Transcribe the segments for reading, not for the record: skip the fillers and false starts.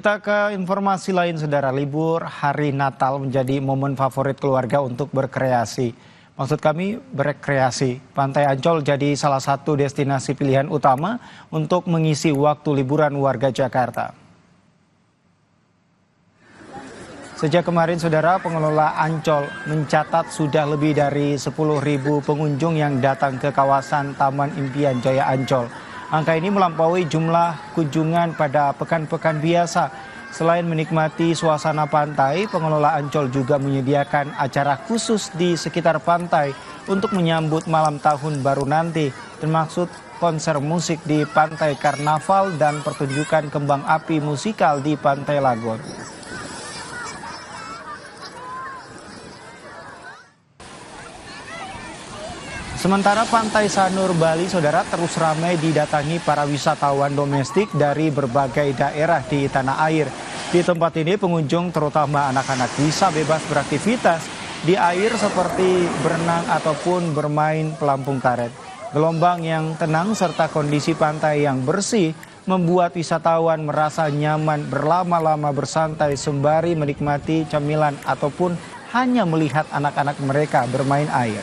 Kita ke informasi lain, saudara. Libur hari Natal menjadi momen favorit keluarga untuk berkreasi. Maksud kami berkreasi. Pantai Ancol jadi salah satu destinasi pilihan utama untuk mengisi waktu liburan warga Jakarta. Sejak kemarin, saudara, pengelola Ancol mencatat sudah lebih dari 10.000 pengunjung yang datang ke kawasan Taman Impian Jaya Ancol. Angka ini melampaui jumlah kunjungan pada pekan-pekan biasa. Selain menikmati suasana pantai, pengelola Ancol juga menyediakan acara khusus di sekitar pantai untuk menyambut malam tahun baru nanti, termasuk konser musik di Pantai Karnaval dan pertunjukan kembang api musikal di Pantai Lagon. Sementara Pantai Sanur Bali, saudara, terus ramai didatangi para wisatawan domestik dari berbagai daerah di tanah air. Di tempat ini pengunjung terutama anak-anak bisa bebas beraktivitas di air seperti berenang ataupun bermain pelampung karet. Gelombang yang tenang serta kondisi pantai yang bersih membuat wisatawan merasa nyaman berlama-lama bersantai sembari menikmati camilan ataupun hanya melihat anak-anak mereka bermain air.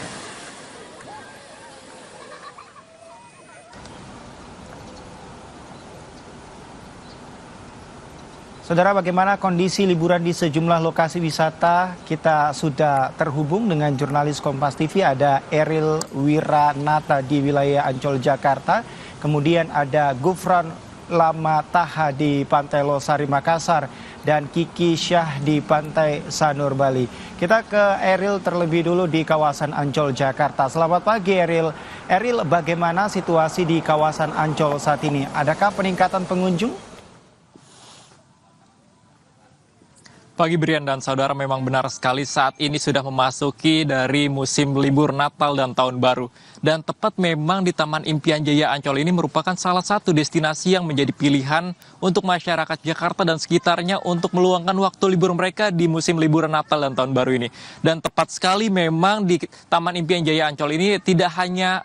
Saudara, bagaimana kondisi liburan di sejumlah lokasi wisata? Kita sudah terhubung dengan jurnalis Kompas TV, ada Eril Wiranata di wilayah Ancol, Jakarta. Kemudian ada Gufron Lamataha di Pantai Losari, Makassar. Dan Kiki Syah di Pantai Sanur, Bali. Kita ke Eril terlebih dulu di kawasan Ancol, Jakarta. Selamat pagi, Eril. Eril, bagaimana situasi di kawasan Ancol saat ini? Adakah peningkatan pengunjung? Pagi Brian dan saudara, memang benar sekali saat ini sudah memasuki dari musim libur Natal dan Tahun Baru. Dan tepat memang di Taman Impian Jaya Ancol ini merupakan salah satu destinasi yang menjadi pilihan untuk masyarakat Jakarta dan sekitarnya untuk meluangkan waktu libur mereka di musim liburan Natal dan Tahun Baru ini. Dan tepat sekali memang di Taman Impian Jaya Ancol ini tidak hanya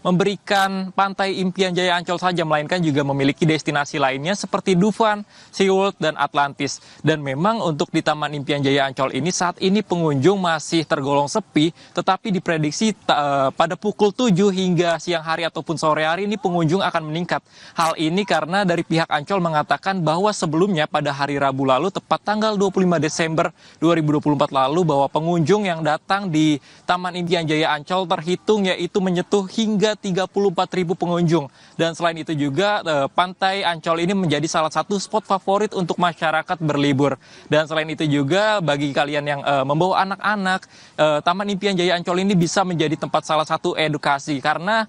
memberikan Pantai Impian Jaya Ancol saja, melainkan juga memiliki destinasi lainnya seperti Dufan, SeaWorld, dan Atlantis. Dan memang untuk di Taman Impian Jaya Ancol ini saat ini pengunjung masih tergolong sepi, tetapi diprediksi pada pukul 7 hingga siang hari ataupun sore hari ini pengunjung akan meningkat. Hal ini karena dari pihak Ancol mengatakan bahwa sebelumnya pada hari Rabu lalu, tepat tanggal 25 Desember 2024 lalu, bahwa pengunjung yang datang di Taman Impian Jaya Ancol terhitung yaitu menyentuh hingga 34.000 pengunjung. Dan selain itu juga Pantai Ancol ini menjadi salah satu spot favorit untuk masyarakat berlibur. Dan selain itu juga bagi kalian yang membawa anak-anak, Taman Impian Jaya Ancol ini bisa menjadi tempat salah satu edukasi karena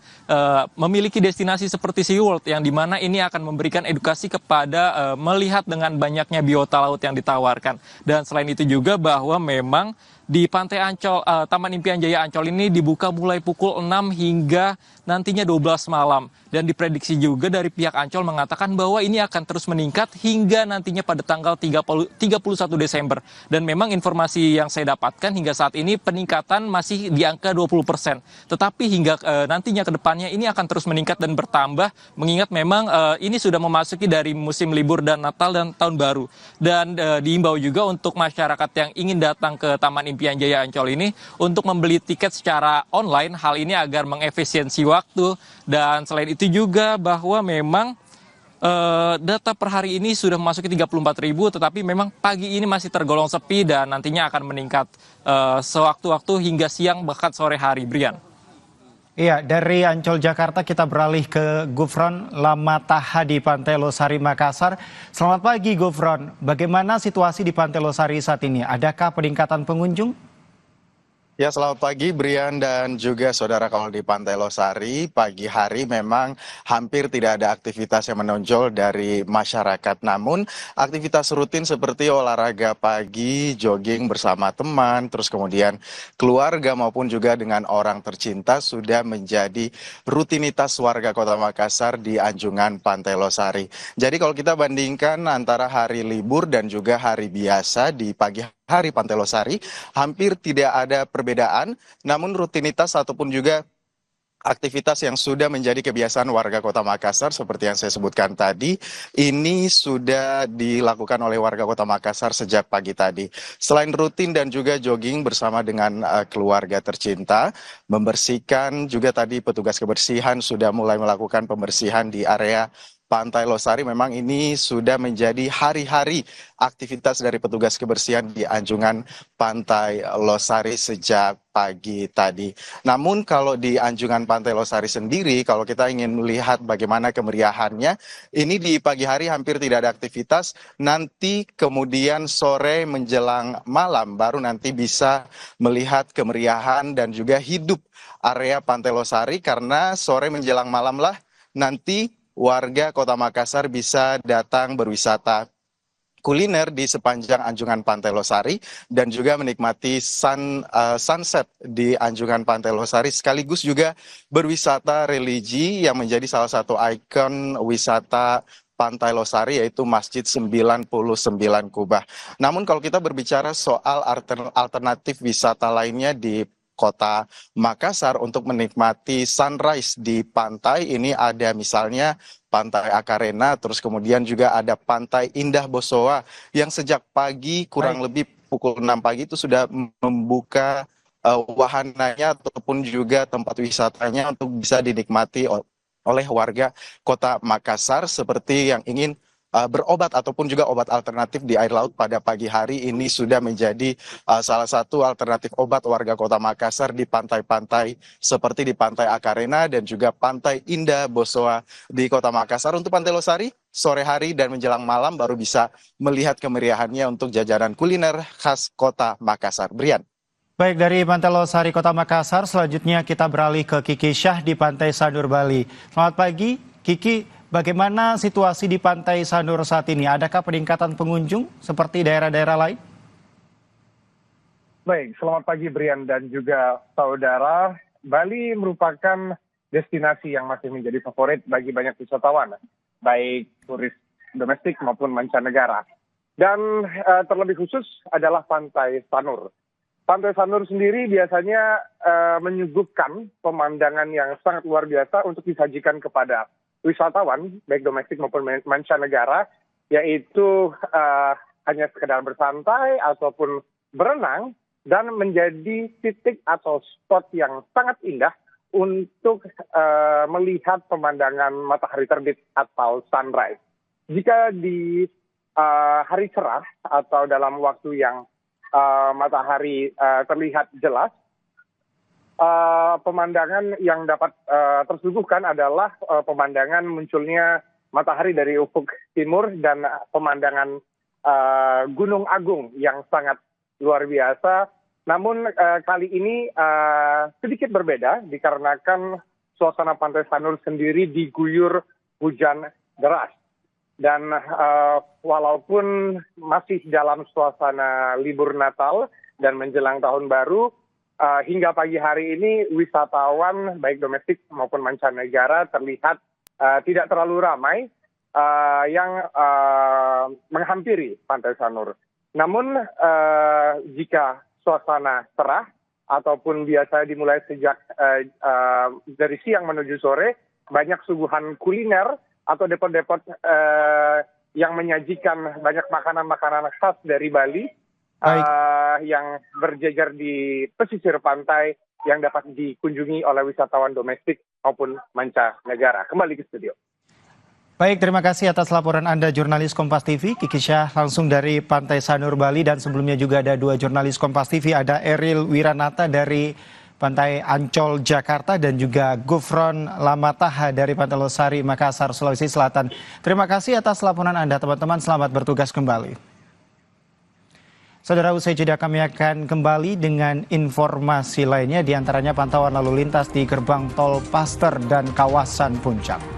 memiliki destinasi seperti SeaWorld yang dimana ini akan memberikan edukasi kepada melihat dengan banyaknya biota laut yang ditawarkan. Dan selain itu juga bahwa memang di Pantai Ancol, Taman Impian Jaya Ancol ini dibuka mulai pukul 6 hingga nantinya 12 malam. Dan diprediksi juga dari pihak Ancol mengatakan bahwa ini akan terus meningkat hingga nantinya pada tanggal 31 Desember. Dan memang informasi yang saya dapatkan hingga saat ini peningkatan masih di angka 20%. Tetapi hingga nantinya ke depannya ini akan terus meningkat dan bertambah, mengingat memang ini sudah memasuki dari musim libur dan Natal dan Tahun Baru. Dan diimbau juga untuk masyarakat yang ingin datang ke Taman Impian Jaya Ancol ini untuk membeli tiket secara online, hal ini agar mengefisiensi waktu. Dan selain itu juga bahwa memang data per hari ini sudah memasuki 34.000, tetapi memang pagi ini masih tergolong sepi dan nantinya akan meningkat sewaktu-waktu hingga siang bahkan sore hari, Brian. Iya, dari Ancol, Jakarta kita beralih ke Gufron Lamataha di Pantai Losari, Makassar. Selamat pagi, Gufron. Bagaimana situasi di Pantai Losari saat ini? Adakah peningkatan pengunjung? Ya, selamat pagi Brian dan juga saudara. Kalau di Pantai Losari, pagi hari memang hampir tidak ada aktivitas yang menonjol dari masyarakat. Namun aktivitas rutin seperti olahraga pagi, jogging bersama teman, terus kemudian keluarga maupun juga dengan orang tercinta sudah menjadi rutinitas warga Kota Makassar di anjungan Pantai Losari. Jadi kalau kita bandingkan antara hari libur dan juga hari biasa di pagi hari Pantai Losari, hampir tidak ada perbedaan, namun rutinitas ataupun juga aktivitas yang sudah menjadi kebiasaan warga Kota Makassar seperti yang saya sebutkan tadi, ini sudah dilakukan oleh warga Kota Makassar sejak pagi tadi. Selain rutin dan juga jogging bersama dengan keluarga tercinta, membersihkan juga tadi petugas kebersihan sudah mulai melakukan pembersihan di area Pantai Losari. Memang ini sudah menjadi hari-hari aktivitas dari petugas kebersihan di anjungan Pantai Losari sejak pagi tadi. Namun kalau di anjungan Pantai Losari sendiri, kalau kita ingin melihat bagaimana kemeriahannya, ini di pagi hari hampir tidak ada aktivitas. Nanti kemudian sore menjelang malam baru nanti bisa melihat kemeriahan dan juga hidup area Pantai Losari, karena sore menjelang malam lah nanti warga Kota Makassar bisa datang berwisata kuliner di sepanjang anjungan Pantai Losari dan juga menikmati sunset di anjungan Pantai Losari, sekaligus juga berwisata religi yang menjadi salah satu ikon wisata Pantai Losari, yaitu Masjid 99 Kubah. Namun kalau kita berbicara soal alternatif wisata lainnya di Kota Makassar untuk menikmati sunrise di pantai, ini ada misalnya Pantai Akarena, terus kemudian juga ada Pantai Indah Bosowa yang sejak pagi kurang lebih pukul 6 pagi itu sudah membuka wahananya ataupun juga tempat wisatanya untuk bisa dinikmati oleh warga Kota Makassar, seperti yang ingin berobat ataupun juga obat alternatif di air laut pada pagi hari. Ini sudah menjadi salah satu alternatif obat warga Kota Makassar di pantai-pantai seperti di Pantai Akarena dan juga Pantai Indah Bosowa di Kota Makassar. Untuk Pantai Losari, sore hari dan menjelang malam baru bisa melihat kemeriahannya untuk jajanan kuliner khas Kota Makassar. Brian. Baik, dari Pantai Losari Kota Makassar, selanjutnya kita beralih ke Kiki Syah di Pantai Sanur, Bali. Selamat pagi, Kiki. Bagaimana situasi di Pantai Sanur saat ini? Adakah peningkatan pengunjung seperti daerah-daerah lain? Baik, selamat pagi Brian dan juga saudara. Bali merupakan destinasi yang masih menjadi favorit bagi banyak wisatawan, baik turis domestik maupun mancanegara. Dan terlebih khusus adalah Pantai Sanur. Pantai Sanur sendiri biasanya menyuguhkan pemandangan yang sangat luar biasa untuk disajikan kepada wisatawan, baik domestik maupun mancanegara, yaitu hanya sekedar bersantai ataupun berenang, dan menjadi titik atau spot yang sangat indah untuk melihat pemandangan matahari terbit atau sunrise. Jika di hari cerah atau dalam waktu yang matahari terlihat jelas, pemandangan yang dapat tersuguhkan adalah pemandangan munculnya matahari dari ufuk timur dan pemandangan Gunung Agung yang sangat luar biasa. Namun kali ini sedikit berbeda dikarenakan suasana Pantai Sanur sendiri diguyur hujan deras. Dan walaupun masih dalam suasana libur Natal dan menjelang Tahun Baru, hingga pagi hari ini wisatawan baik domestik maupun mancanegara terlihat tidak terlalu ramai yang menghampiri Pantai Sanur. Namun jika suasana cerah ataupun biasa dimulai sejak dari siang menuju sore, banyak suguhan kuliner atau depot-depot yang menyajikan banyak makanan-makanan khas dari Bali yang berjejer di pesisir pantai yang dapat dikunjungi oleh wisatawan domestik maupun mancanegara. Kembali ke studio. Baik, terima kasih atas laporan Anda jurnalis Kompas TV, Kiki Syah langsung dari Pantai Sanur, Bali, dan sebelumnya juga ada dua jurnalis Kompas TV, ada Eril Wiranata dari Pantai Ancol, Jakarta, dan juga Gufron Lamataha dari Pantai Losari, Makassar, Sulawesi Selatan. Terima kasih atas laporan Anda, teman-teman. Selamat bertugas kembali. Saudara, usai jeda kami akan kembali dengan informasi lainnya, diantaranya pantauan lalu lintas di gerbang tol Paster dan kawasan Puncak.